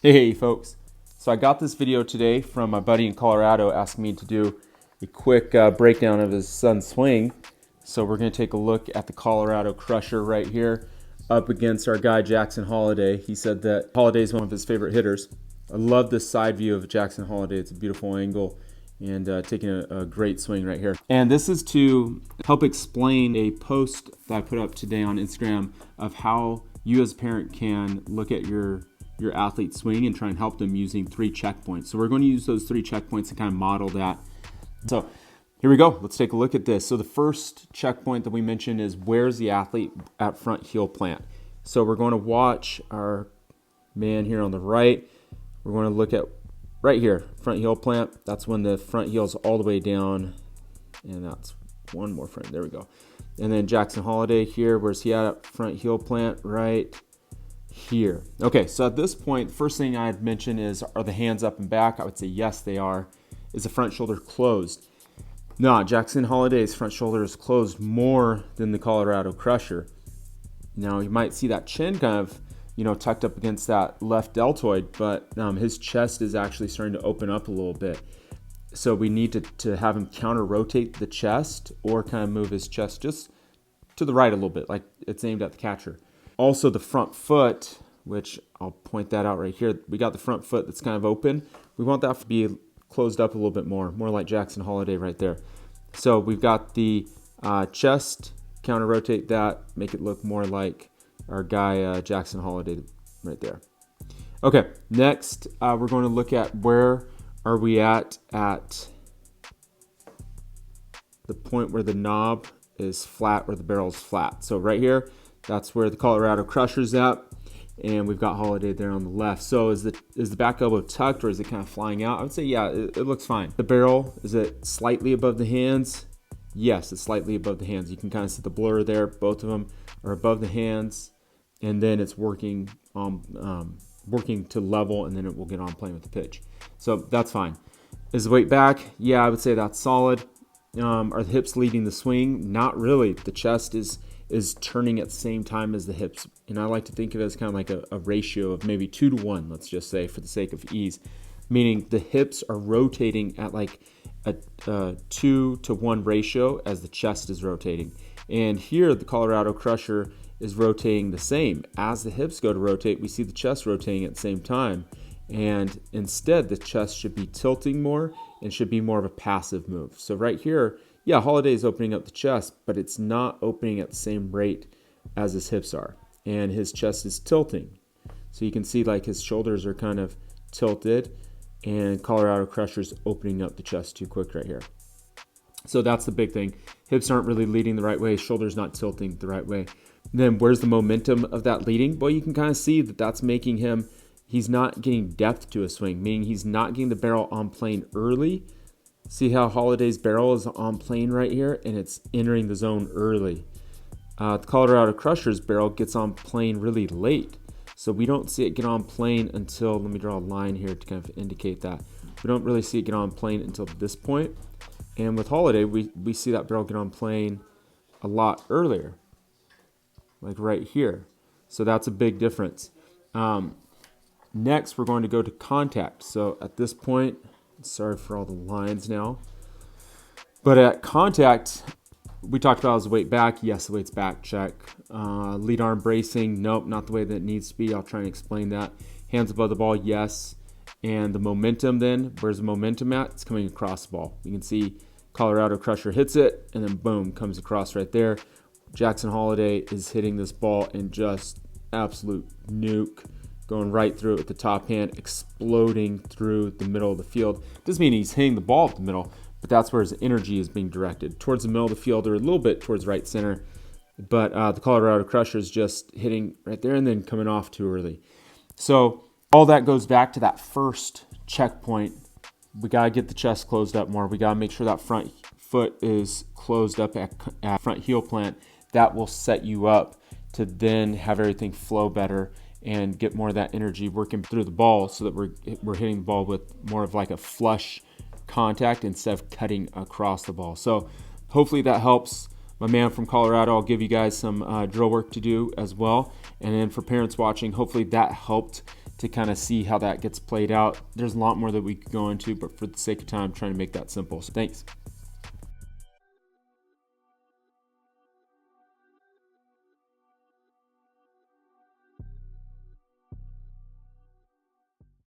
Hey folks, so I got this video today from my buddy in Colorado asking me to do a quick breakdown of his son's swing. So we're going to take a look at the Colorado Crusher right here up against our guy Jackson Holliday. He said that Holliday is one of his favorite hitters. I love this side view of Jackson Holliday. It's a beautiful angle and taking a great swing right here. And this is to help explain a post that I put up today on Instagram of how you as a parent can look at your athlete swing and try and help them using 3 checkpoints. So we're going to use those 3 checkpoints to kind of model that. So here we go. Let's take a look at this. So the first checkpoint that we mentioned is where's the athlete at front heel plant. So we're going to watch our man here on the right. We're going to look at right here, front heel plant. That's when the front heel is all the way down. And that's one more front. There we go. And then Jackson Holliday here. Where's he at front heel plant? Right here. Okay, so at this point, the first thing I'd mention is, are the hands up and back? I would say yes, they are. Is the front shoulder closed? No, Jackson Holliday's front shoulder is closed more than the Colorado Crusher. Now, you might see that chin kind of, tucked up against that left deltoid, but his chest is actually starting to open up a little bit. So we need to have him counter rotate the chest or kind of move his chest just to the right a little bit, like it's aimed at the catcher. Also the front foot, which I'll point that out right here. We got the front foot that's kind of open. We want that to be closed up a little bit more like Jackson Holliday right there. So we've got the chest, counter rotate that, make it look more like our guy Jackson Holliday right there. Okay, next we're going to look at where are we at the point where the knob is flat or the barrel is flat. So right here, that's where the Colorado Crusher's at, and we've got Holliday there on the left. So is the back elbow tucked or is it kind of flying out? I would say yeah, it looks fine. The barrel, is it slightly above the hands? Yes, it's slightly above the hands. You can kind of see the blur there. Both of them are above the hands, and then it's working to level, and then it will get on playing with the pitch. So that's fine. Is the weight back? Yeah, I would say that's solid. Are the hips leading the swing? Not really. The chest is turning at the same time as the hips. And I like to think of it as kind of like a ratio of maybe 2 to 1, let's just say, for the sake of ease. Meaning the hips are rotating at like a 2 to 1 ratio as the chest is rotating. And here the Colorado Crusher is rotating the same. As the hips go to rotate, we see the chest rotating at the same time. And instead, the chest should be tilting more and should be more of a passive move. So right here, yeah, Holliday is opening up the chest, but it's not opening at the same rate as his hips are. And his chest is tilting. So you can see like his shoulders are kind of tilted, and Colorado Crusher's opening up the chest too quick right here. So that's the big thing. Hips aren't really leading the right way. Shoulders not tilting the right way. Then where's the momentum of that leading? Well, you can kind of see that that's making him, he's not getting depth to a swing, meaning he's not getting the barrel on plane early. See how Holliday's barrel is on plane right here, and it's entering the zone early. The Colorado Crusher's barrel gets on plane really late. So we don't see it get on plane until, let me draw a line here to kind of indicate that. We don't really see it get on plane until this point. And with Holliday, we see that barrel get on plane a lot earlier, like right here. So that's a big difference. Next, we're going to go to contact. So at this point, sorry for all the lines now, but at contact, we talked about his weight back. Yes, the weight's back, check. Lead arm bracing, nope, not the way that it needs to be. I'll try and explain that. Hands above the ball, yes. And the momentum then, where's the momentum at? It's coming across the ball. You can see Colorado Crusher hits it, and then boom, comes across right there. Jackson Holliday is hitting this ball and just absolute nuke, going right through it with the top hand, exploding through the middle of the field. Doesn't mean he's hitting the ball at the middle, but that's where his energy is being directed, towards the middle of the field or a little bit towards right center. But the Colorado Crusher is just hitting right there and then coming off too early. So all that goes back to that first checkpoint. We got to get the chest closed up more. We got to make sure that front foot is closed up at front heel plant. That will set you up to then have everything flow better and get more of that energy working through the ball so that we're hitting the ball with more of like a flush contact instead of cutting across the ball. So hopefully that helps. my man from Colorado. I'll give you guys some drill work to do as well. And then for parents watching, hopefully that helped to kind of see how that gets played out. There's a lot more that we could go into, but for the sake of time, I'm trying to make that simple. So thanks.